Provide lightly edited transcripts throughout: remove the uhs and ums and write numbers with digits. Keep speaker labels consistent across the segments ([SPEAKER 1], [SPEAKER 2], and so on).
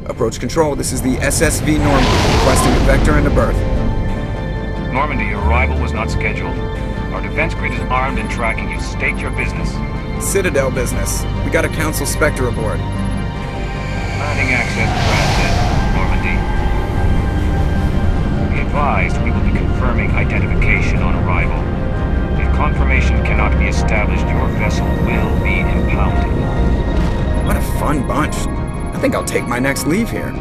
[SPEAKER 1] Approach control, this is the SSV Normandy, requesting a vector and a berth.
[SPEAKER 2] Normandy, your arrival was not scheduled. Our defense grid is armed and tracking you. State your business.
[SPEAKER 1] Citadel business. We got a Council Spectre aboard.
[SPEAKER 2] Granting access to transit, Normandy. Be advised, we will be confirming identification on arrival. If confirmation cannot be established, your vessel will be impounded.
[SPEAKER 1] What a fun bunch. I think I'll take my next leave here.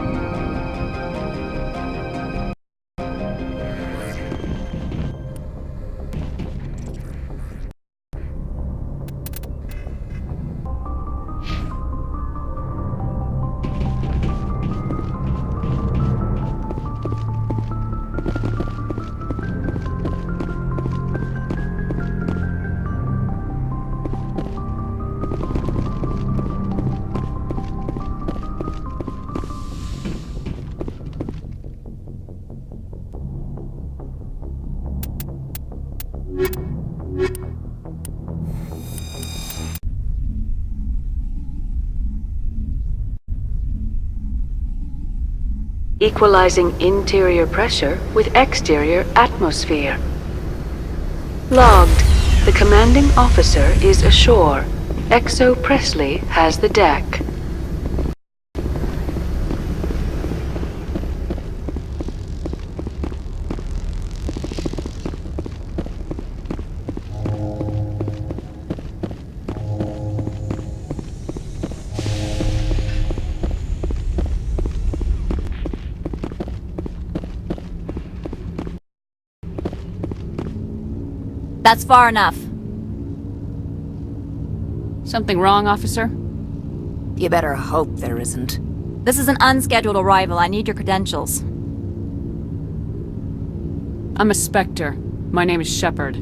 [SPEAKER 3] Equalizing interior pressure with exterior atmosphere. Logged. The commanding officer is ashore. Exo Presley has the deck.
[SPEAKER 4] That's far enough.
[SPEAKER 5] Something wrong, officer?
[SPEAKER 4] You better hope there isn't. This is an unscheduled arrival. I need your credentials.
[SPEAKER 5] I'm a Spectre. My name is Shepard.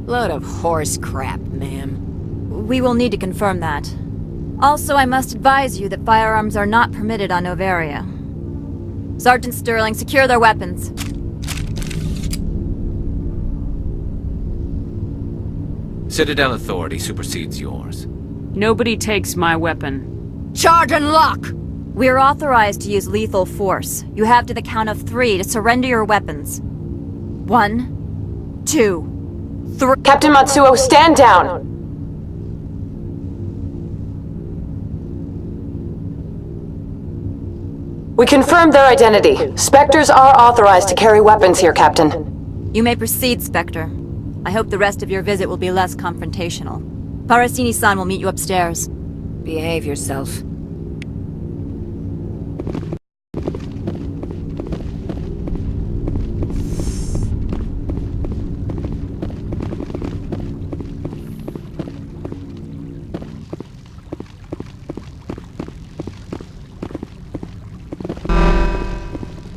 [SPEAKER 4] Load of horse crap, ma'am. We will need to confirm that. Also, I must advise you that firearms are not permitted on Noveria. Sergeant Sterling, secure their weapons.
[SPEAKER 6] Citadel authority supersedes yours.
[SPEAKER 5] Nobody takes my weapon.
[SPEAKER 4] Charge and lock! We're authorized to use lethal force. You have to the count of 3 to surrender your weapons. 1, 2, 3...
[SPEAKER 7] Captain Matsuo, stand down! We confirmed their identity. Spectres are authorized to carry weapons here, Captain.
[SPEAKER 4] You may proceed, Spectre. I hope the rest of your visit will be less confrontational. Parasini-san will meet you upstairs. Behave yourself.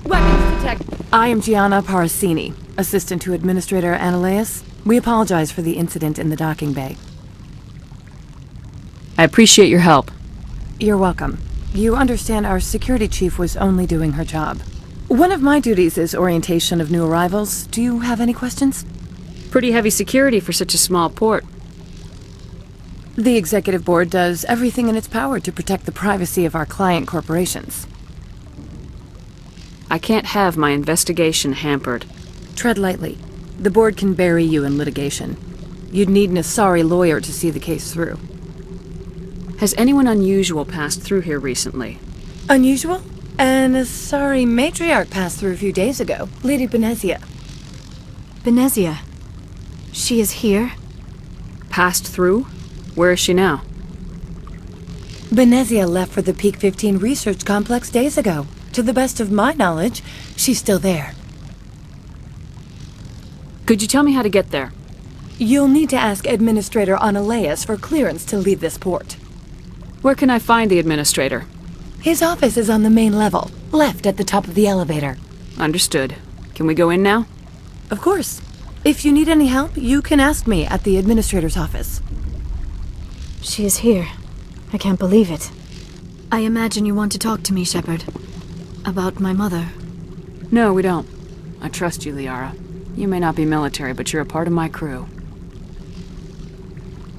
[SPEAKER 5] Weapons detected.
[SPEAKER 8] I am Gianna Parasini, assistant to Administrator Analeas. We apologize for the incident in the docking bay.
[SPEAKER 5] I appreciate your help.
[SPEAKER 8] You're welcome. You understand our security chief was only doing her job. One of my duties is orientation of new arrivals. Do you have any questions?
[SPEAKER 5] Pretty heavy security for such a small port.
[SPEAKER 8] The Executive Board does everything in its power to protect the privacy of our client corporations.
[SPEAKER 5] I can't have my investigation hampered.
[SPEAKER 8] Tread lightly. The board can bury you in litigation. You'd need an Asari lawyer to see the case through.
[SPEAKER 5] Has anyone unusual passed through here recently?
[SPEAKER 8] Unusual? An Asari matriarch passed through a few days ago. Lady Benezia.
[SPEAKER 4] Benezia. She is here?
[SPEAKER 5] Passed through? Where is she now?
[SPEAKER 8] Benezia left for the Peak 15 research complex days ago. To the best of my knowledge, she's still there.
[SPEAKER 5] Could you tell me how to get there?
[SPEAKER 8] You'll need to ask Administrator Analeas for clearance to leave this port.
[SPEAKER 5] Where can I find the administrator?
[SPEAKER 8] His office is on the main level, left at the top of the elevator.
[SPEAKER 5] Understood. Can we go in now?
[SPEAKER 8] Of course. If you need any help, you can ask me at the Administrator's office.
[SPEAKER 4] She is here. I can't believe it. I imagine you want to talk to me, Shepard. About my mother.
[SPEAKER 5] No, we don't. I trust you, Liara. You may not be military, but you're a part of my crew.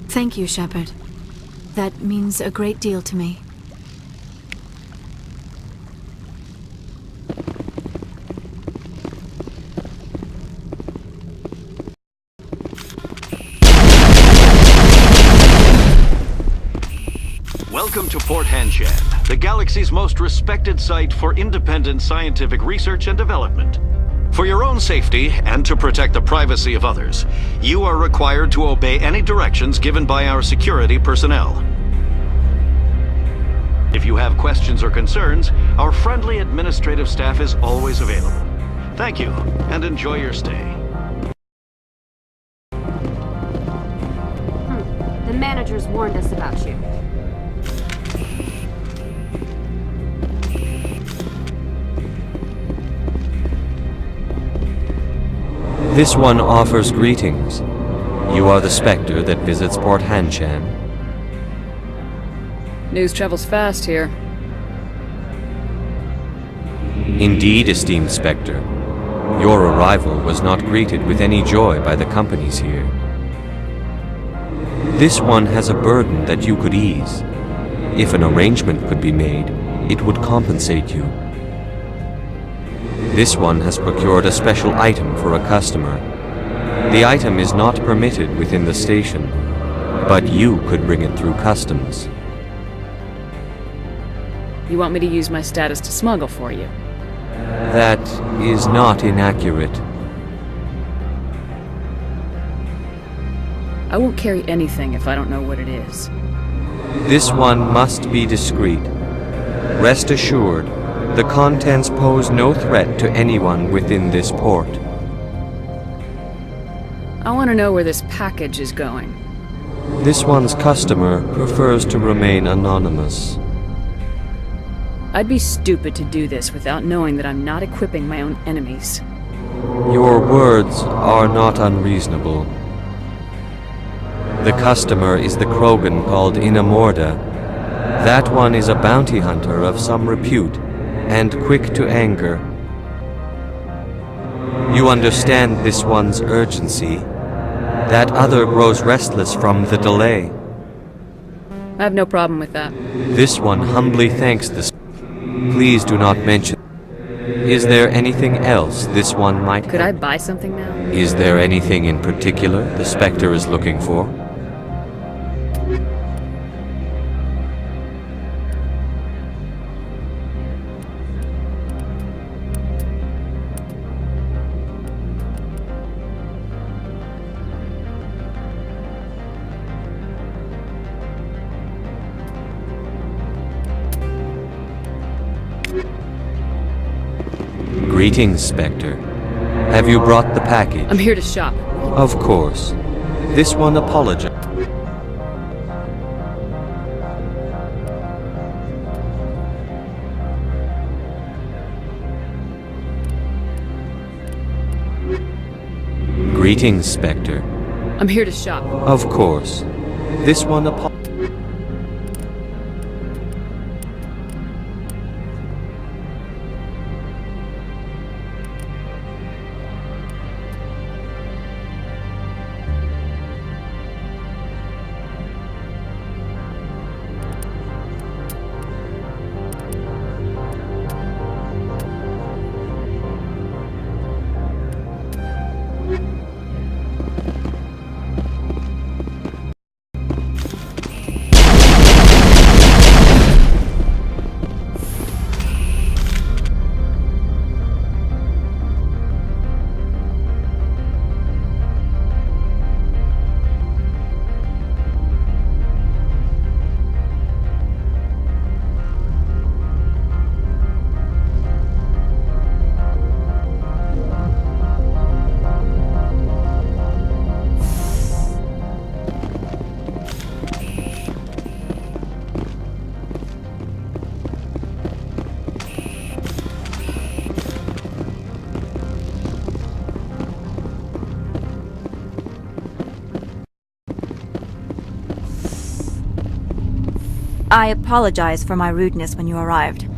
[SPEAKER 4] Thank you, Shepard. That means a great deal to me.
[SPEAKER 9] Welcome to Port Hanshan, the galaxy's most respected site for independent scientific research and development. For your own safety and to protect the privacy of others, you are required to obey any directions given by our security personnel. If you have questions or concerns, our friendly administrative staff is always available. Thank you, and enjoy your stay.
[SPEAKER 10] The managers warned us about you.
[SPEAKER 11] This one offers greetings. You are the Spectre that visits Port Hanshan.
[SPEAKER 5] News travels fast here.
[SPEAKER 11] Indeed, esteemed Spectre. Your arrival was not greeted with any joy by the companies here. This one has a burden that you could ease. If an arrangement could be made, it would compensate you. This one has procured a special item for a customer. The item is not permitted within the station, but you could bring it through customs.
[SPEAKER 5] You want me to use my status to smuggle for you?
[SPEAKER 11] That is not inaccurate.
[SPEAKER 5] I won't carry anything if I don't know what it is.
[SPEAKER 11] This one must be discreet. Rest assured, the contents pose no threat to anyone within this port.
[SPEAKER 5] I want to know where this package is going.
[SPEAKER 11] This one's customer prefers to remain anonymous.
[SPEAKER 5] I'd be stupid to do this without knowing that I'm not equipping my own enemies.
[SPEAKER 11] Your words are not unreasonable. The customer is the Krogan called Inamorda. That one is a bounty hunter of some repute, and quick to anger. You understand this one's urgency. That other grows restless from the delay.
[SPEAKER 5] I have no problem with that.
[SPEAKER 11] This one humbly thanks the... Please do not mention... Is there anything else this one might...
[SPEAKER 5] Could I buy something now?
[SPEAKER 11] Is there anything in particular the Spectre is looking for? Greetings, Spectre. Have you brought the package?
[SPEAKER 5] I'm here to shop.
[SPEAKER 11] Of course. This one apologizes. Greetings, Spectre.
[SPEAKER 5] I'm here to shop.
[SPEAKER 11] Of course. This one apologizes.
[SPEAKER 4] I apologize for my rudeness when you arrived.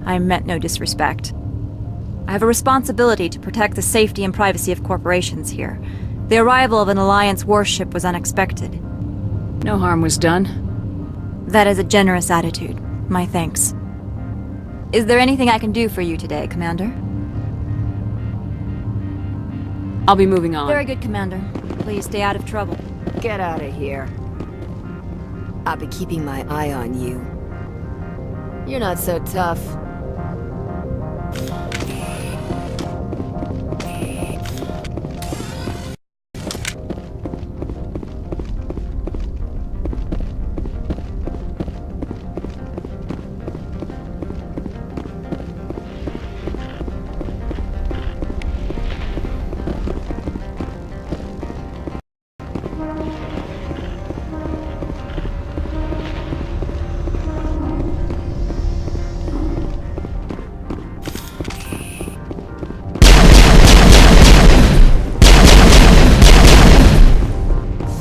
[SPEAKER 4] I meant no disrespect. I have a responsibility to protect the safety and privacy of corporations here. The arrival of an Alliance warship was unexpected.
[SPEAKER 5] No harm was done.
[SPEAKER 4] That is a generous attitude. My thanks. Is there anything I can do for you today, Commander?
[SPEAKER 5] I'll be moving on.
[SPEAKER 4] Very good, Commander. Please stay out of trouble.
[SPEAKER 12] Get out of here. I'll be keeping my eye on you. You're not so tough.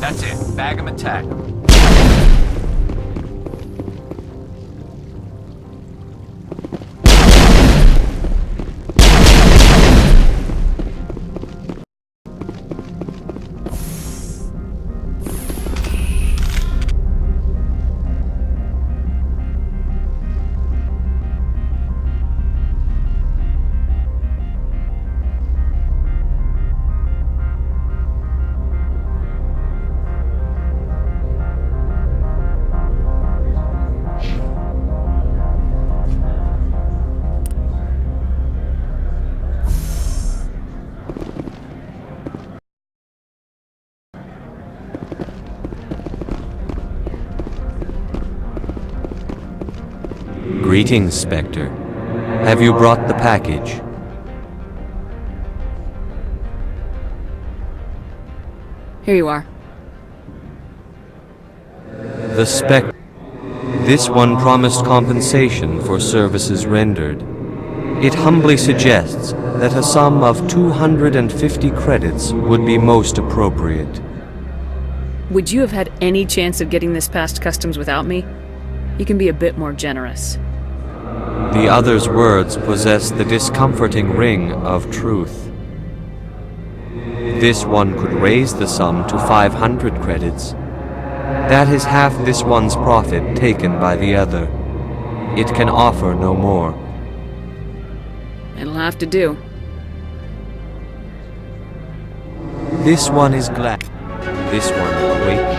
[SPEAKER 6] That's it. Bag 'em and tag 'em.
[SPEAKER 11] Greetings, Spectre. Have you brought the package?
[SPEAKER 5] Here you are.
[SPEAKER 11] The Spectre. This one promised compensation for services rendered. It humbly suggests that a sum of 250 credits would be most appropriate.
[SPEAKER 5] Would you have had any chance of getting this past customs without me? You can be a bit more generous.
[SPEAKER 11] The other's words possess the discomforting ring of truth. This one could raise the sum to 500 credits. That is half this one's profit taken by the other. It can offer no more.
[SPEAKER 5] It'll have to do.
[SPEAKER 11] This one is glad. This one will wait.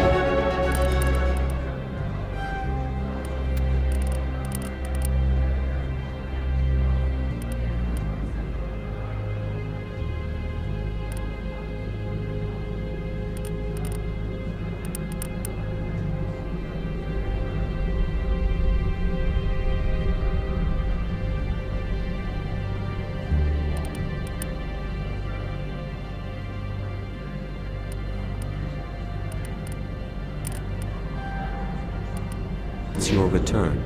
[SPEAKER 11] It's your return.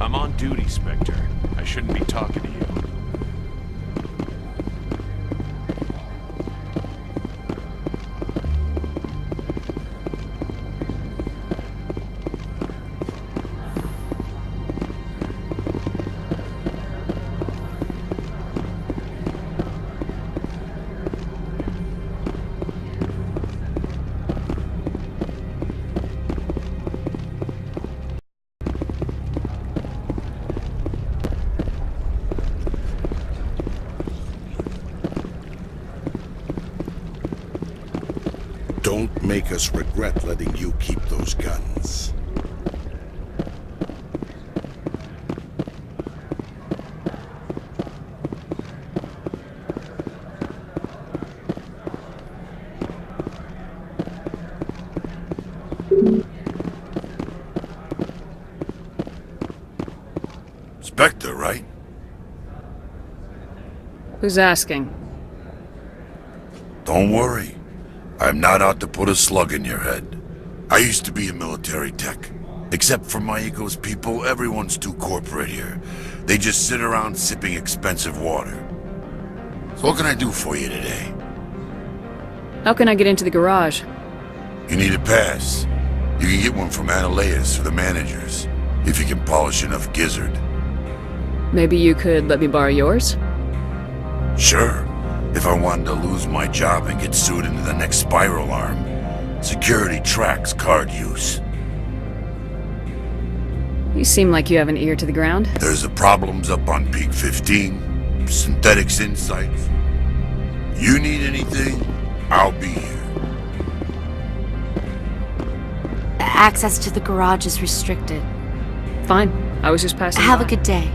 [SPEAKER 13] I'm on duty, Spectre. I shouldn't be talking to you.
[SPEAKER 14] Don't make us regret letting you keep those guns. Spectre, right?
[SPEAKER 5] Who's asking?
[SPEAKER 14] Don't worry. I'm not out to put a slug in your head. I used to be a military tech. Except for Maiko's people, everyone's too corporate here. They just sit around sipping expensive water. So what can I do for you today?
[SPEAKER 5] How can I get into the garage?
[SPEAKER 14] You need a pass. You can get one from Analeas or the managers, if you can polish enough gizzard.
[SPEAKER 5] Maybe you could let me borrow yours?
[SPEAKER 14] Sure. If I wanted to lose my job and get sued into the next spiral arm, security tracks card use.
[SPEAKER 5] You seem like you have an ear to the ground.
[SPEAKER 14] There's the problems up on Peak 15, Synthetics Insights. You need anything, I'll be here.
[SPEAKER 10] Access to the garage is restricted.
[SPEAKER 5] Fine. I was just passing
[SPEAKER 10] Have
[SPEAKER 5] by.
[SPEAKER 10] a good day.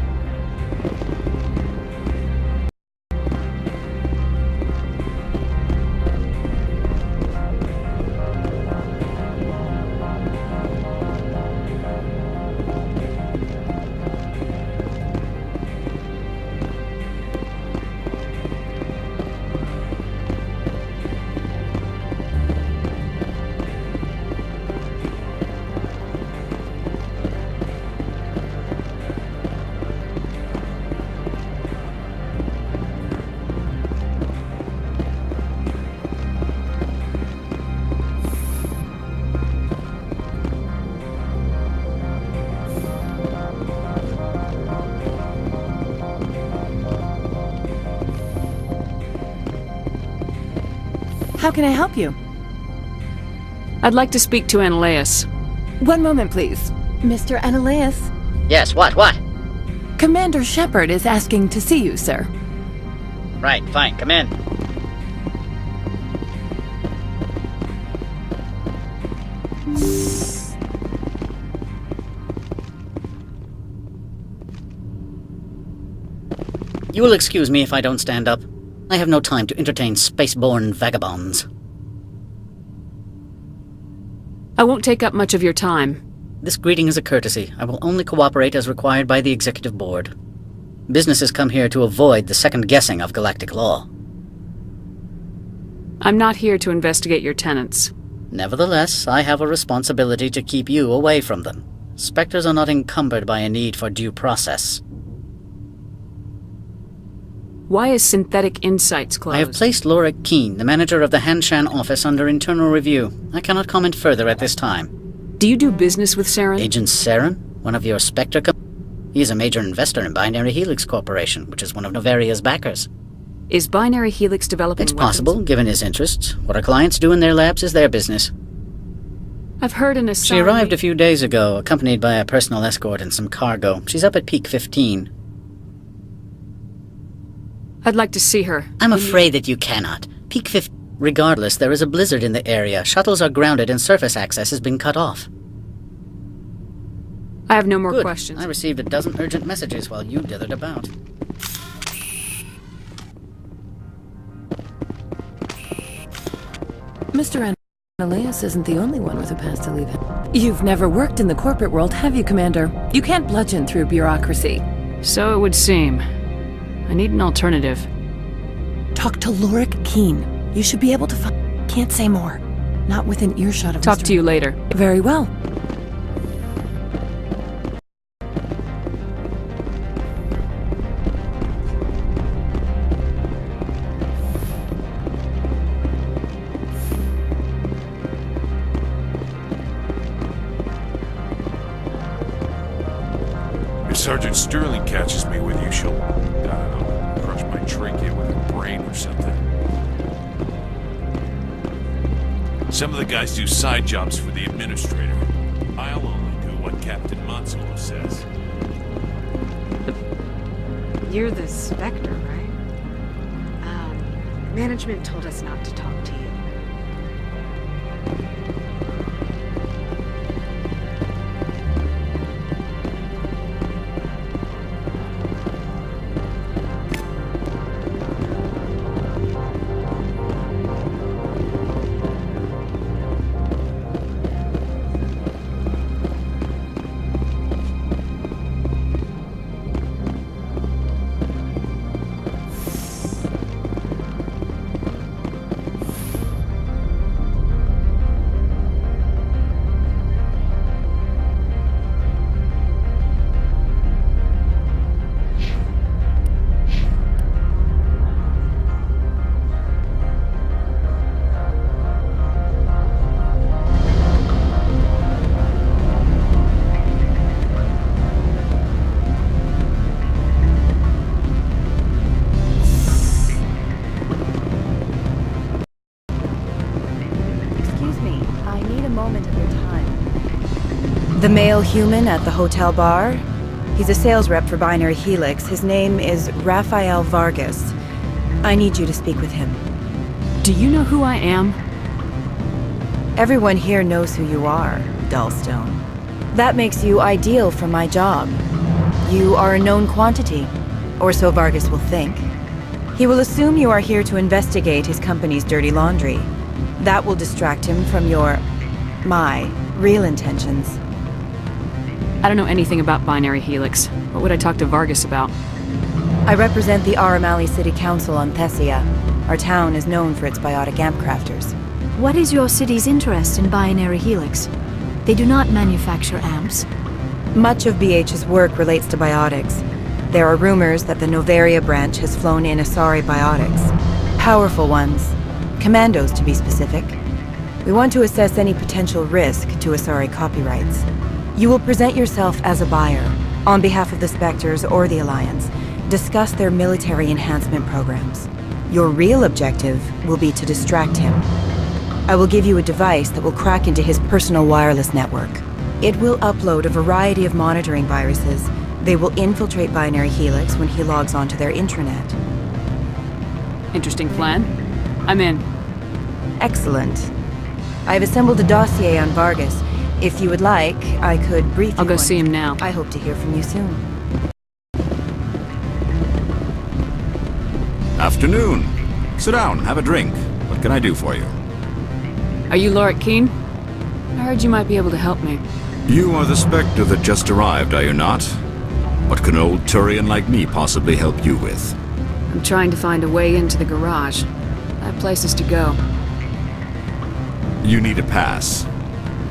[SPEAKER 8] How can I help you?
[SPEAKER 5] I'd like to speak to Analeas.
[SPEAKER 8] One moment, please. Mr. Analeas?
[SPEAKER 15] Yes, what?
[SPEAKER 8] Commander Shepard is asking to see you, sir.
[SPEAKER 15] Right, fine, come in. You will excuse me if I don't stand up. I have no time to entertain spaceborne vagabonds.
[SPEAKER 5] I won't take up much of your time.
[SPEAKER 15] This greeting is a courtesy. I will only cooperate as required by the Executive Board. Businesses come here to avoid the second guessing of galactic law.
[SPEAKER 5] I'm not here to investigate your tenants.
[SPEAKER 15] Nevertheless, I have a responsibility to keep you away from them. Spectres are not encumbered by a need for due process.
[SPEAKER 5] Why is Synthetic Insights closed?
[SPEAKER 15] I have placed Laura Keene, the manager of the Hanshan office, under internal review. I cannot comment further at this time.
[SPEAKER 5] Do you do business with Saren?
[SPEAKER 15] Agent Saren? One of your Spectre He is a major investor in Binary Helix Corporation, which is one of Novaria's backers.
[SPEAKER 5] Is Binary Helix developing
[SPEAKER 15] It's
[SPEAKER 5] weapons?
[SPEAKER 15] possible, given his interests. What our clients do in their labs is their business.
[SPEAKER 5] I've heard an
[SPEAKER 15] She arrived a few days ago, accompanied by a personal escort and some cargo. She's up at Peak 15.
[SPEAKER 5] I'd like to see her.
[SPEAKER 15] I'm afraid that you cannot. Peak 15. Regardless, there is a blizzard in the area. Shuttles are grounded and surface access has been cut off.
[SPEAKER 5] I have no more
[SPEAKER 15] Good.
[SPEAKER 5] questions.
[SPEAKER 15] I received a dozen urgent messages while you dithered about.
[SPEAKER 8] Mr. Analeas isn't the only one with a past to leave him. You've never worked in the corporate world, have you, Commander? You can't bludgeon through bureaucracy.
[SPEAKER 5] So it would seem. I need an alternative.
[SPEAKER 8] Talk to Lorik Keene. You should be able to find... Can't say more. Not within earshot of
[SPEAKER 5] Talk
[SPEAKER 8] Mr.
[SPEAKER 5] to you later.
[SPEAKER 8] Very well.
[SPEAKER 13] If Sergeant Sterling catches me with you, she'll, I don't know, crush my trachea with her brain or something. Some of the guys do side jobs for the administrator. I'll only do what Captain Matsuo says.
[SPEAKER 16] You're the Spectre, right? Management told us not to talk to you.
[SPEAKER 8] The male human at the hotel bar? He's a sales rep for Binary Helix. His name is Rafael Vargas. I need you to speak with him.
[SPEAKER 5] Do you know who I am?
[SPEAKER 8] Everyone here knows who you are, Dullstone. That makes you ideal for my job. You are a known quantity, or so Vargas will think. He will assume you are here to investigate his company's dirty laundry. That will distract him from my real intentions.
[SPEAKER 5] I don't know anything about Binary Helix. What would I talk to Vargas about?
[SPEAKER 8] I represent the Aramali City Council on Thessia. Our town is known for its biotic amp crafters.
[SPEAKER 10] What is your city's interest in Binary Helix? They do not manufacture amps.
[SPEAKER 8] Much of BH's work relates to biotics. There are rumors that the Noveria branch has flown in Asari biotics. Powerful ones. Commandos, to be specific. We want to assess any potential risk to Asari copyrights. You will present yourself as a buyer, on behalf of the Spectres or the Alliance. Discuss their military enhancement programs. Your real objective will be to distract him. I will give you a device that will crack into his personal wireless network. It will upload a variety of monitoring viruses. They will infiltrate Binary Helix when he logs onto their intranet.
[SPEAKER 5] Interesting plan. I'm in.
[SPEAKER 8] Excellent. I've assembled a dossier on Vargas. If you would like, I could brief you.
[SPEAKER 5] I'll go see him now.
[SPEAKER 8] I hope to hear from you soon.
[SPEAKER 17] Afternoon. Sit down, have a drink. What can I do for you?
[SPEAKER 5] Are you Lorik Keen? I heard you might be able to help me.
[SPEAKER 17] You are the Spectre that just arrived, are you not? What can an old Turian like me possibly help you with?
[SPEAKER 5] I'm trying to find a way into the garage. I have places to go.
[SPEAKER 17] You need a pass.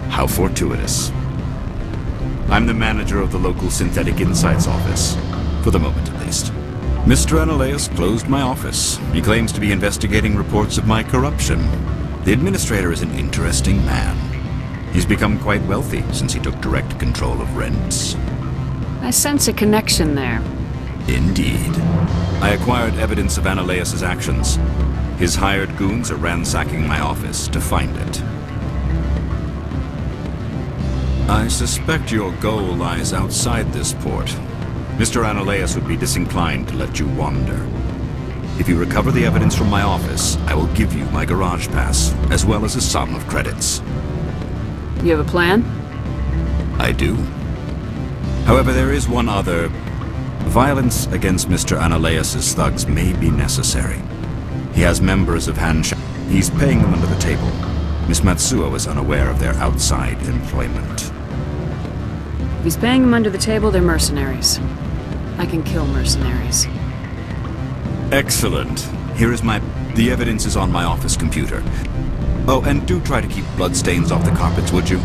[SPEAKER 17] How fortuitous. I'm the manager of the local Synthetic Insights office. For the moment, at least. Mr. Analeas closed my office. He claims to be investigating reports of my corruption. The administrator is an interesting man. He's become quite wealthy since he took direct control of rents.
[SPEAKER 5] I sense a connection there.
[SPEAKER 17] Indeed. I acquired evidence of Analeas' actions. His hired goons are ransacking my office to find it. I suspect your goal lies outside this port. Mr. Analeas would be disinclined to let you wander. If you recover the evidence from my office, I will give you my garage pass, as well as a sum of credits.
[SPEAKER 5] You have a plan?
[SPEAKER 17] I do. However, there is one other. Violence against Mr. Analeas' thugs may be necessary. He has members of Hansha. He's paying them under the table. Miss Matsuo is unaware of their outside employment.
[SPEAKER 5] If he's paying them under the table, they're mercenaries. I can kill mercenaries.
[SPEAKER 17] Excellent. Here is the evidence is on my office computer. Oh, and do try to keep bloodstains off the carpets, would you?